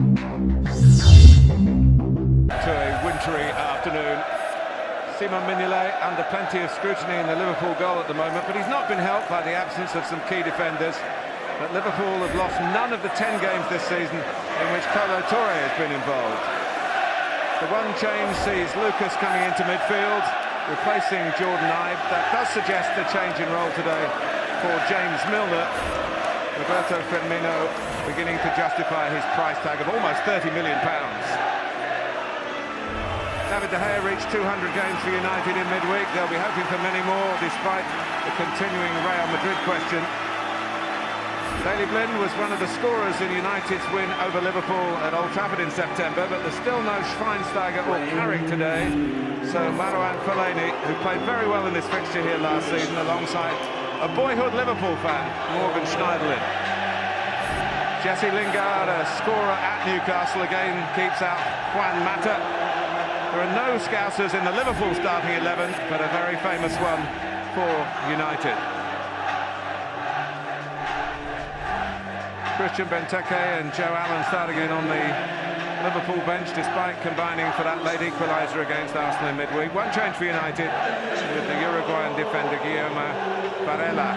To a wintry afternoon. Simon Mignolet under plenty of scrutiny in the Liverpool goal at the moment, but he's not been helped by the absence of some key defenders. But Liverpool have lost none of the 10 games this season in which Kolo Touré has been involved. The one change sees Lucas coming into midfield, replacing Jordan Ibe. That does suggest a change in role today for James Milner. Roberto Firmino beginning to justify his price tag of almost £30 million. David De Gea reached 200 games for United in midweek. They'll be hoping for many more despite the continuing Real Madrid question. Daley Blind was one of the scorers in United's win over Liverpool at Old Trafford in September, but there's still no Schweinsteiger or Carrick today. So Marouane Fellaini, who played very well in this fixture here last season alongside a boyhood Liverpool fan, Morgan Schneiderlin. Jesse Lingard, a scorer at Newcastle, again keeps out Juan Mata. There are no Scousers in the Liverpool starting 11, but a very famous one for United. Christian Benteke and Joe Allen starting in on the Liverpool bench, despite combining for that late equaliser against Arsenal in midweek. One change for United, with the Uruguayan defender Guillermo Varela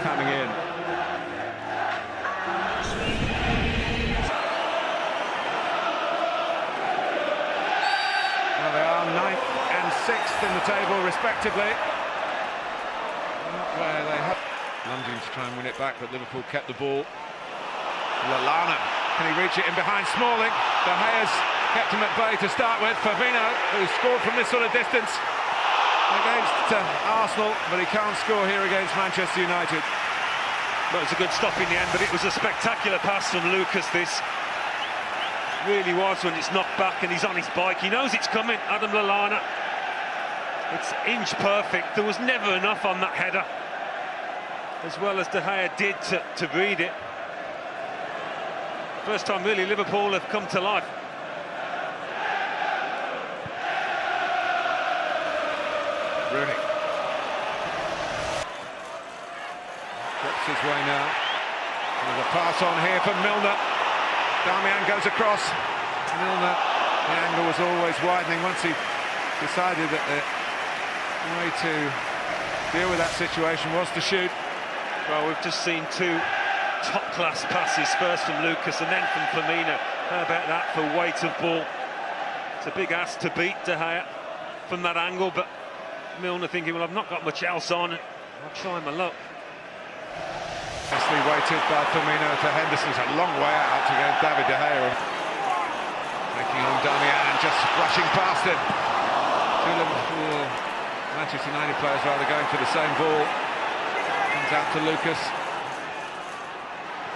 coming in. Well, they are 9th and 6th in the table, respectively. Not where they have. Lunging to try and win it back, but Liverpool kept the ball. Lallana, can he reach it in behind Smalling? De Gea's kept him at bay to start with. Firmino, who scored from this sort of distance against Arsenal, but he can't score here against Manchester United. Well, it was a good stop in the end, but it was a spectacular pass from Lucas, this. Really was, when it's knocked back and he's on his bike. He knows it's coming, Adam Lallana. It's inch perfect. There was never enough on that header, as well as De Gea did to read it. First time really Liverpool have come to life. Rooney drops his way now. There's a pass on here for Milner. Darmian goes across. Milner, the angle was always widening once he decided that the way to deal with that situation was to shoot. Well, we've just seen two top-class passes, first from Lucas and then from Firmino. How about that for weight of ball? It's a big ask to beat De Gea from that angle, but Milner thinking, well, I've not got much else on, I'll try my luck. Nicely weighted by Firmino to Henderson's a long way out against David De Gea. Taking on Darmian and just rushing past him. Two Liverpool, Manchester United players rather going for the same ball. Comes out to Lucas.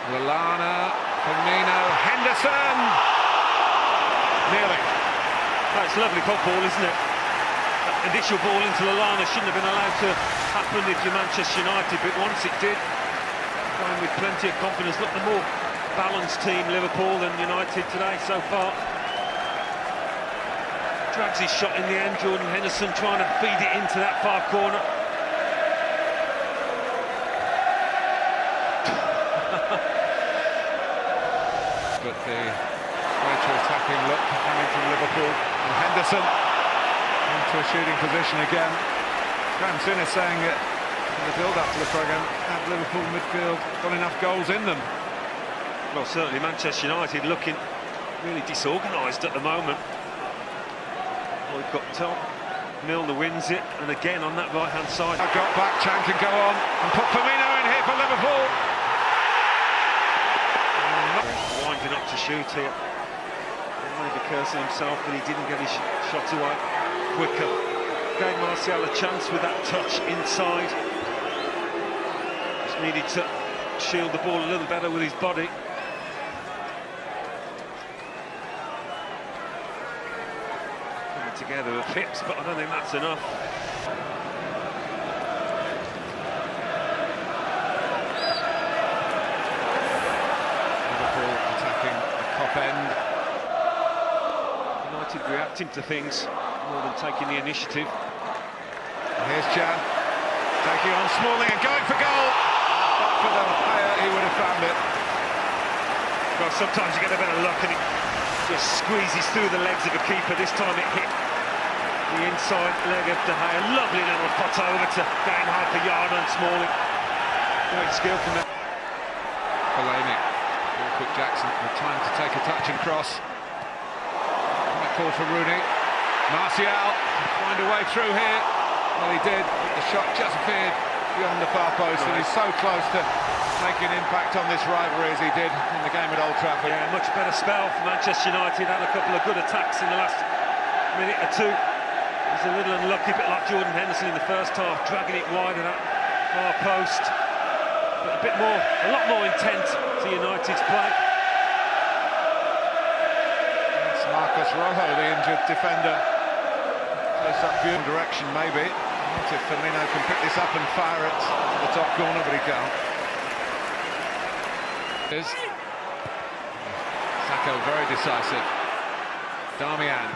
Lallana, Firmino, Henderson! Nearly. That's lovely football, isn't it? That initial ball into Lallana shouldn't have been allowed to happen if you're Manchester United, but once it did, going with plenty of confidence. Look, the more balanced team Liverpool than United today so far. Drags his shot in the end, Jordan Henderson trying to feed it into that far corner. But the greater attacking look coming from Liverpool, and Henderson into a shooting position again. Graham Souness saying that in the build-up to the programme, had Liverpool midfield got enough goals in them? Well, certainly Manchester United looking really disorganised at the moment. Well, we've got Milner wins it, and again on that right-hand side. I got back, Chan can go on and put Firmino in here for Liverpool. Winding up to shoot here. Maybe cursing himself that he didn't get his shot away quicker. Gave Martial a chance with that touch inside. Just needed to shield the ball a little better with his body. Coming together with pips, but I don't think that's enough. End. United reacting to things more than taking the initiative. And here's Jan taking on Smalling and going for goal. But for the player, he would have found it. Well, sometimes you get a bit of luck and it just squeezes through the legs of a keeper. This time it hit the inside leg of De Gea. Lovely little pot over to gain half a yard on Smalling. Great skill from him. Fellaini, awkward Jackson with time to take a touch and cross. Might call for Rooney. Martial find a way through here. Well, he did. The shot just veered beyond the far post, and he's so close to making an impact on this rivalry as he did in the game at Old Trafford. Yeah, much better spell for Manchester United. Had a couple of good attacks in the last minute or two. He's a little unlucky, a bit like Jordan Henderson in the first half, dragging it wide of that far post. But a lot more intent to United's play. It's Marcos Rojo, the injured defender. Close up view direction, maybe. Not if Firmino can pick this up and fire it to the top corner, but he can't. Sacco very decisive. Darmian.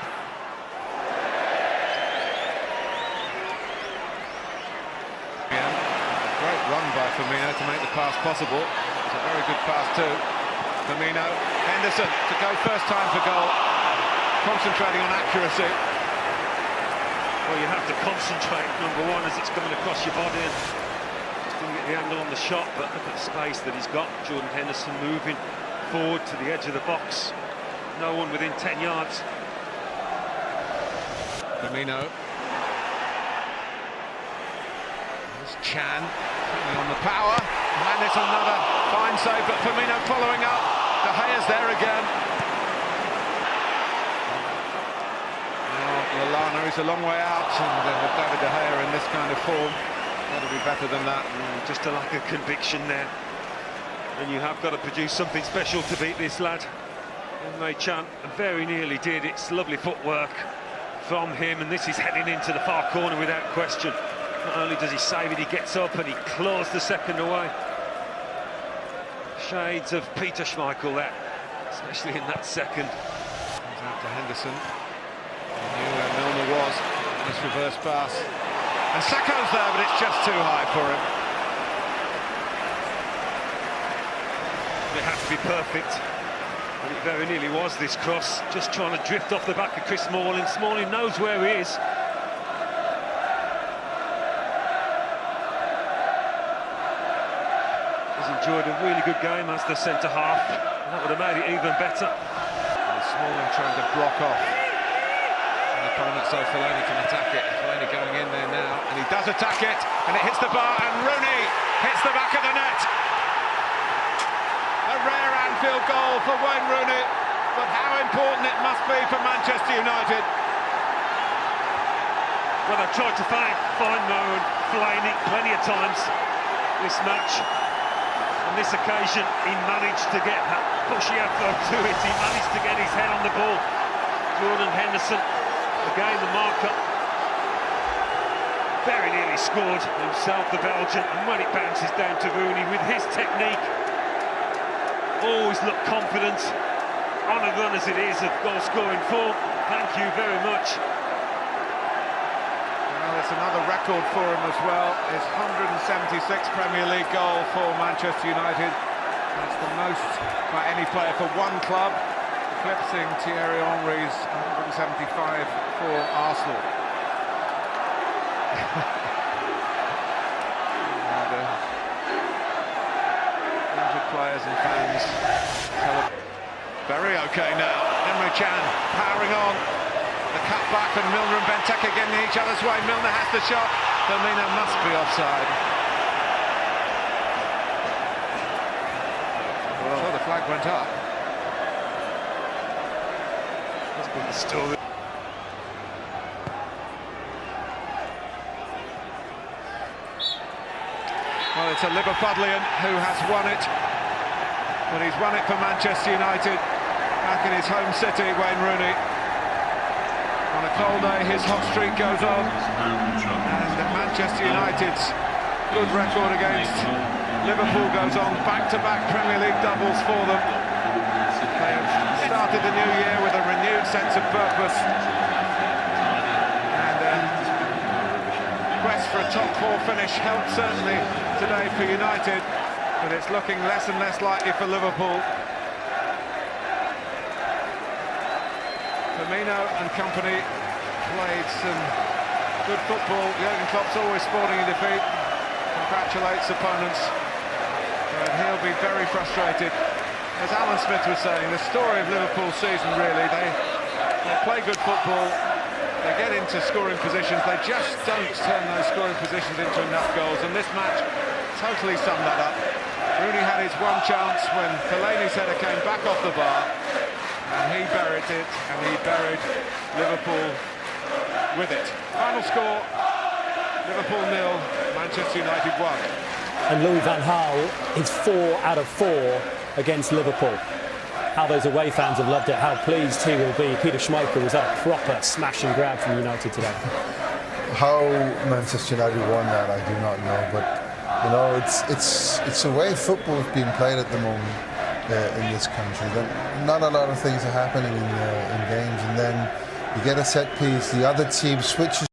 Great run by Firmino to make the pass possible. It's a very good pass too. Firmino, Henderson to go first time for goal. Concentrating on accuracy. Well, you have to concentrate, number one, as it's coming across your body and just didn't get the angle on the shot, but look at the space that he's got. Jordan Henderson moving forward to the edge of the box. No one within 10 yards. Firmino. There's Chan on the power, and it's another fine save, but Firmino following up. De Gea's there again. Lallana is a long way out, and with David De Gea in this kind of form, that'll be better than that. Just a lack of conviction there. And you have got to produce something special to beat this lad. And May Chan very nearly did. It's lovely footwork from him, and this is heading into the far corner without question. Not only does he save it, he gets up and he claws the second away. Shades of Peter Schmeichel there, especially in that second. Comes out to Henderson. He knew where Milner was in this reverse pass. And Sacco's there, but it's just too high for him. It had to be perfect, and it very nearly was, this cross. Just trying to drift off the back of Chris Smalling. Smalling knows where he is. He's enjoyed a really good game as the centre-half. That would have made it even better. And Smalling trying to block off an opponent so Fellaini can attack it. Fellaini going in there now, and he does attack it, and it hits the bar, and Rooney hits the back of the net. A rare Anfield goal for Wayne Rooney, but how important it must be for Manchester United. Well, they've tried to find Mo and Fellaini plenty of times this match. On this occasion, he managed to get that pushy effort to it. He managed to get his head on the ball. Jordan Henderson, again the marker, very nearly scored himself, the Belgian, and when it bounces down to Rooney with his technique, always look confident, on a run as it is of goal-scoring form. Thank you very much. Well, it's another record for him as well. His 176th Premier League goal for Manchester United. That's the most by any player for one club, eclipsing Thierry Henry's 175 for Arsenal. Injured players and fans. Very okay now. Emre Can powering on. The cut back, and Milner and Benteke getting each other's way. Milner has the shot. Firmino must be offside. Well, so the flag went up. That's been the story. Well, it's a Liverpudlian who has won it, but he's won it for Manchester United back in his home city, Wayne Rooney. On a cold day, his hot streak goes on, and Manchester United's good record against Liverpool goes on. Back-to-back Premier League doubles for them. They have started the new year with a renewed sense of purpose, and quest for a top-four finish helped certainly today for United, but it's looking less and less likely for Liverpool. Firmino and company played some good football. Jurgen Klopp's always sporting in defeat. Congratulates opponents. And he'll be very frustrated. As Alan Smith was saying, the story of Liverpool's season really, they play good football, they get into scoring positions, they just don't turn those scoring positions into enough goals, and this match totally summed that up. Rooney had his one chance when Fellaini's header came back off the bar, and he buried it, and he buried Liverpool with it. Final score, Liverpool 0, Manchester United 1. And Louis van Gaal is 4 out of 4 against Liverpool. How those away fans have loved it, how pleased he will be. Peter Schmeichel was at a proper smash and grab from United today. How Manchester United won that, I do not know, but you know, it's the way football is being played at the moment in this country. That not a lot of things are happening in games, and then you get a set piece, the other team switches